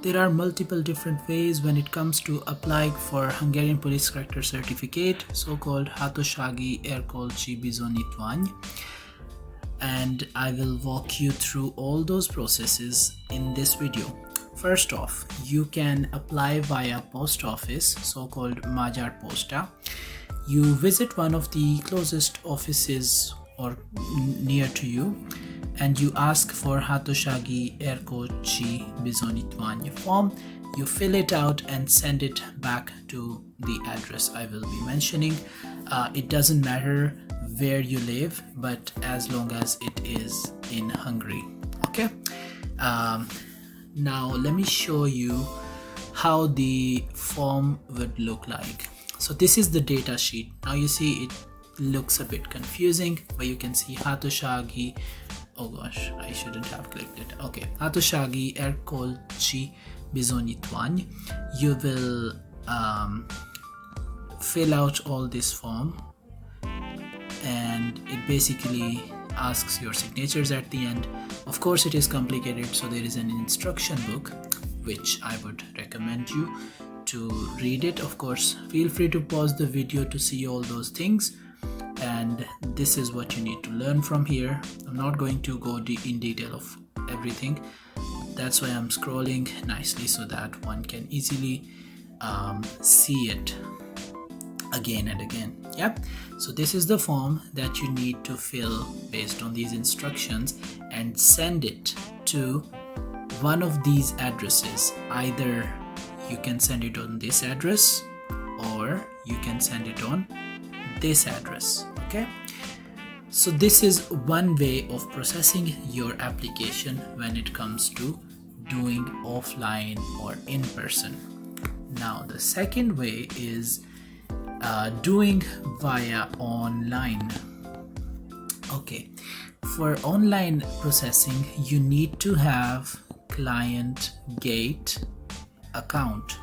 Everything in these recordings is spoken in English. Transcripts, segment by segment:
There are multiple different ways when it comes to applying for Hungarian police character certificate, so-called Hatósági Erkölcsi Bizonyítvány, and I will walk you through all those processes in this video. First off, you can apply via post office, so-called Magyar Posta. You visit one of the closest offices or near to you, and you ask for Hatósági Erkölcsi Bizonyítvány form. You fill it out and send it back to the address I will be mentioning. It doesn't matter where you live, but as long as it is in Hungary. Okay. Now let me show you how the form would look like. So this is the data sheet. Now you see it looks a bit confusing, but you can see Hatósági, oh gosh, I shouldn't have clicked it. Okay, Hatósági Erkölcsi Bizonyítvány. You will fill out all this form, and it basically asks your signatures at the end. Of course it is complicated, so there is an instruction book which I would recommend you to read it. Of course, feel free to pause the video to see all those things, and this is what you need to learn from here. I'm not going to go in detail of everything. That's why I'm scrolling nicely so that one can easily see it again and again. Yep. So this is the form that you need to fill based on these instructions and send it to one of these addresses. Either you can send it on this address or you can send it on this address. Okay, so this is one way of processing your application when it comes to doing offline or in person. Now the second way is doing via online. Okay, for online processing you need to have client gate account.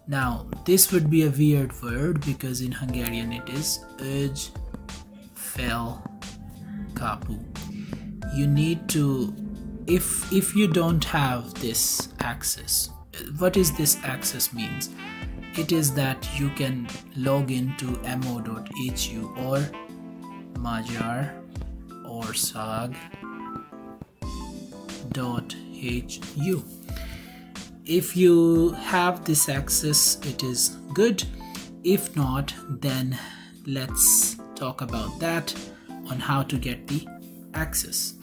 Now this would be a weird word because in Hungarian it is ügyfélkapu. You need to, if you don't have this access, what is this access means? It is that you can log into mo.hu or magyarorszag.hu. If you have this access, it is good. If not, then let's talk about that on how to get the access.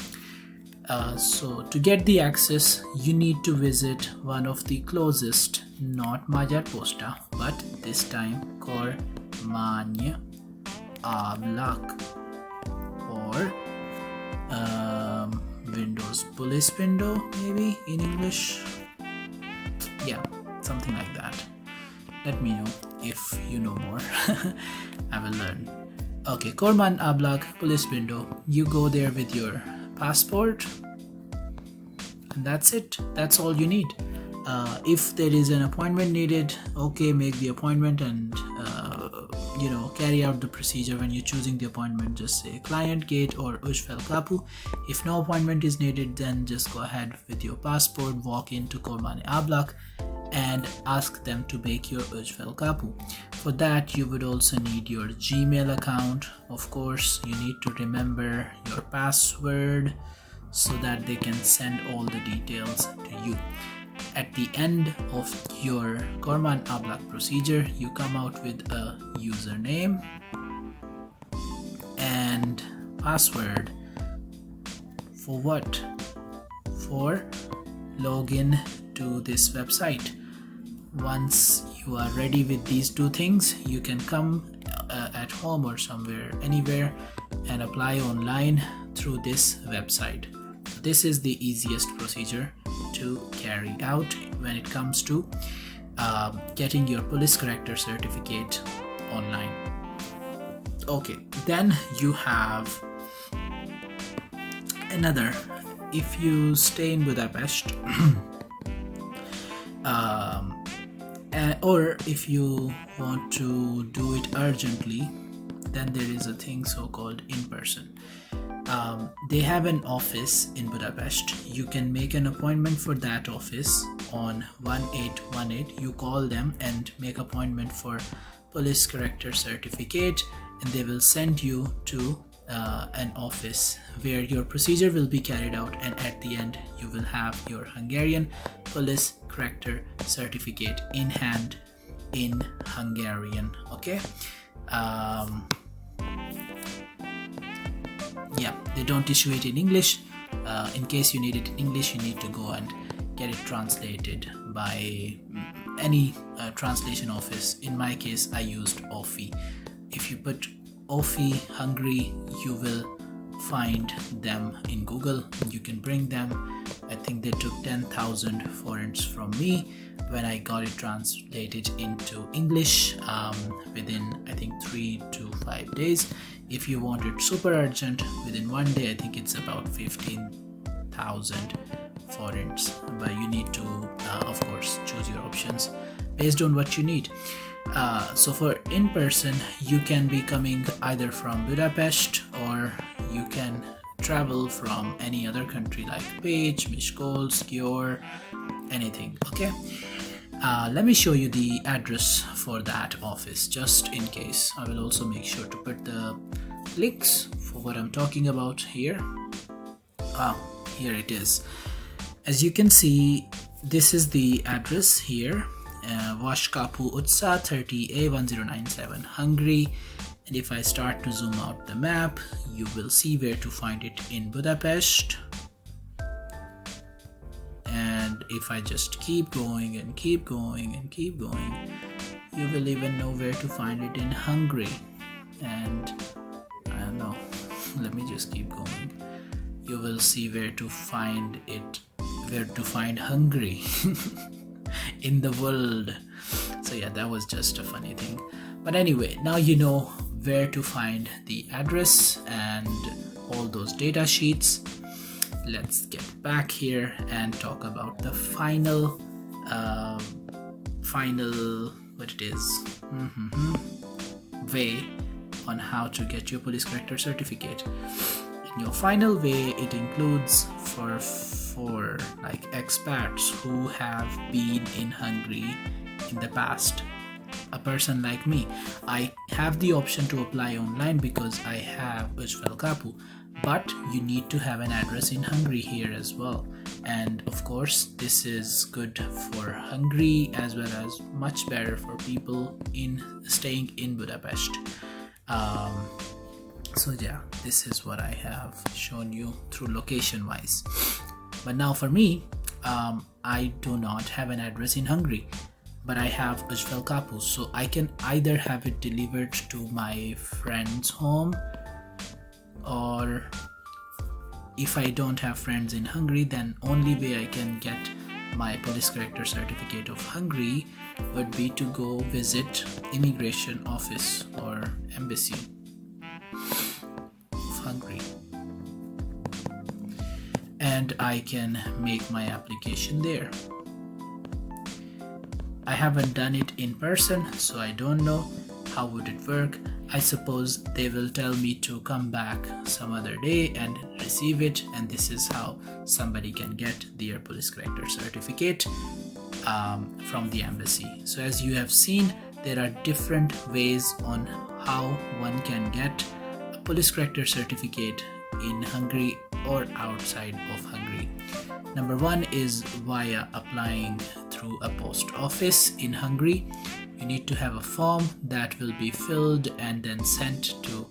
So to get the access, you need to visit one of the closest, not Magyar Posta, but this time kormány ablak or Windows police window, maybe in English. Yeah, something like that. Let me know if you know more. I will learn. Okay, kormány ablak police window. You go there with your passport, and that's it. That's all you need. If there is an appointment needed, okay, make the appointment and carry out the procedure. When you're choosing the appointment, just say client gate or ügyfélkapu. If no appointment is needed, then just go ahead with your passport, walk into kormány ablak and ask them to make your ügyfélkapu. For that you would also need your Gmail account. Of course, you need to remember your password so that they can send all the details to you. At the end of your kormány ablak procedure, you come out with a username and password. For what? For login to this website. Once you are ready with these two things, you can come at home or somewhere, anywhere, and apply online through this website. This is the easiest procedure to carry out when it comes to getting your police character certificate online. Okay, then you have another. If you stay in Budapest or if you want to do it urgently, then there is a thing so called in person. They have an office in Budapest. You can make an appointment for that office on 1818. You call them and make appointment for police character certificate, and they will send you to an office where your procedure will be carried out, and at the end you will have your Hungarian police character certificate in hand in Hungarian. Okay. Yeah, they don't issue it in English. In case you need it in English, you need to go and get it translated by any translation office. In my case, I used OFI. If you put OFI Hungary, you will find them in Google. You can bring them. I think they took 10,000 forints from me when I got it translated into English within, I think, 3 to 5 days. If you want it super urgent, within 1 day, I think it's about 15,000 forints. But you need to, of course, choose your options based on what you need. So for in person, you can be coming either from Budapest, or you can travel from any other country like Pécs, Miskolc, Győr, anything. Okay. Let me show you the address for that office just in case. I will also make sure to put the links for what I'm talking about here. Here it is. As you can see, this is the address here. Vaskapu utca 30A 1097 Hungary. And if I start to zoom out the map, you will see where to find it in Budapest. And if I just keep going and keep going and keep going, you will even know where to find it in Hungary. And I don't know, let me just keep going. You will see where to find it, where to find Hungary in the world. So yeah, that was just a funny thing. But anyway, now you know where to find the address and all those data sheets. Let's get back here and talk about the final what it is way on how to get your police character certificate. In your final way, it includes for like expats who have been in Hungary in the past. A person like me, I have the option to apply online because I have ügyfélkapu, but you need to have an address in Hungary here as well. And of course, this is good for Hungary as well as much better for people staying in Budapest. So yeah, this is what I have shown you through location wise. But now for me, I do not have an address in Hungary, but I have ügyfélkapu, so I can either have it delivered to my friend's home, or if I don't have friends in Hungary, then only way I can get my police character certificate of Hungary would be to go visit immigration office or embassy of Hungary, and I can make my application there. I haven't done it in person, so I don't know how would it work. I suppose they will tell me to come back some other day and receive it, and this is how somebody can get their police character certificate from the embassy. So as you have seen, there are different ways on how one can get a police character certificate in Hungary or outside of Hungary. Number one is via applying through a post office in Hungary. You need to have a form that will be filled and then sent to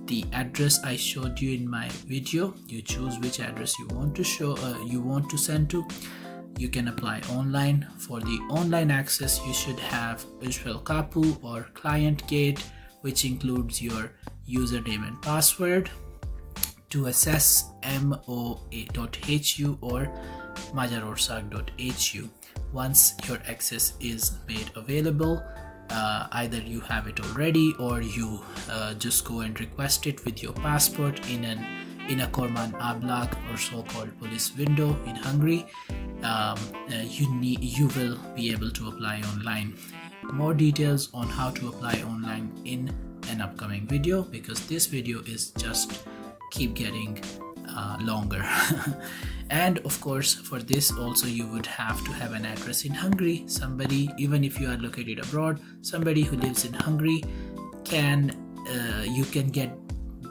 the address I showed you in my video. You choose which address you want to send to. You can apply online. For the online access, you should have ügyfélkapu or client gate, which includes your username and password, to access mo.hu or magyarorszag.hu. Once your access is made available, either you have it already or you just go and request it with your passport in a kormány ablak or so-called police window in Hungary. You will be able to apply online. More details on how to apply online in an upcoming video, because this video is just keep getting longer. And of course, for this also you would have to have an address in Hungary. Somebody, even if you are located abroad, somebody who lives in Hungary you can get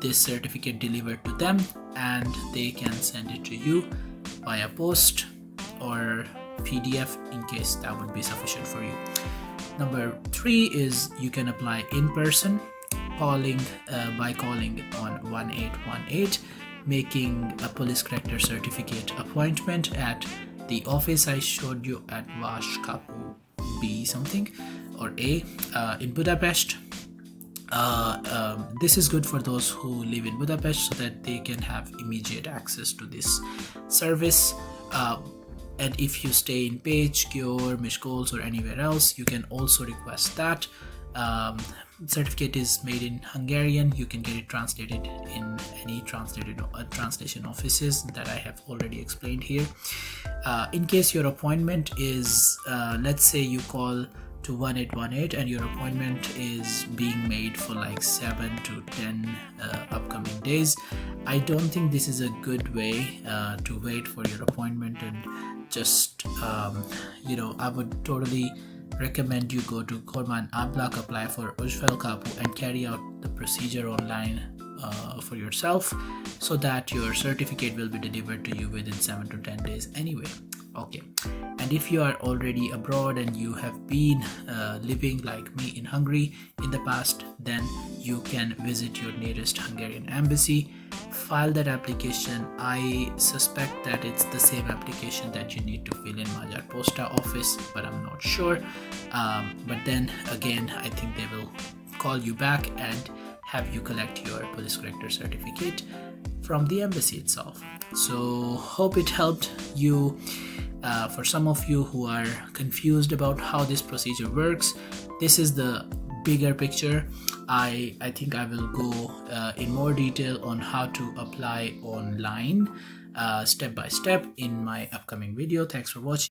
this certificate delivered to them, and they can send it to you via post or PDF in case that would be sufficient for you. Number 3 is you can apply in person, by calling on 1818, making a police character certificate appointment at the office I showed you at Vaskapu B something or A in Budapest. This is good for those who live in Budapest so that they can have immediate access to this service. And if you stay in Pécs, Győr, Miskolc or anywhere else, you can also request that. Certificate is made in Hungarian. You can get it translated in any translation offices that I have already explained here. In case your appointment is, let's say you call to 1818 and your appointment is being made for like 7 to 10 upcoming days, I don't think this is a good way to wait for your appointment and just I would totally recommend you go to Kormány Ablak, apply for ügyfélkapu and carry out the procedure online for yourself, so that your certificate will be delivered to you within 7 to 10 days anyway. Okay, and if you are already abroad and you have been living like me in Hungary in the past, then you can visit your nearest Hungarian embassy, file that application. I suspect that it's the same application that you need to fill in Magyar Posta office, but I'm not sure. But then again, I think they will call you back and have you collect your police character certificate from the embassy itself. So hope it helped you. For some of you who are confused about how this procedure works, this is the bigger picture. I think I will go in more detail on how to apply online step by step in my upcoming video. Thanks for watching.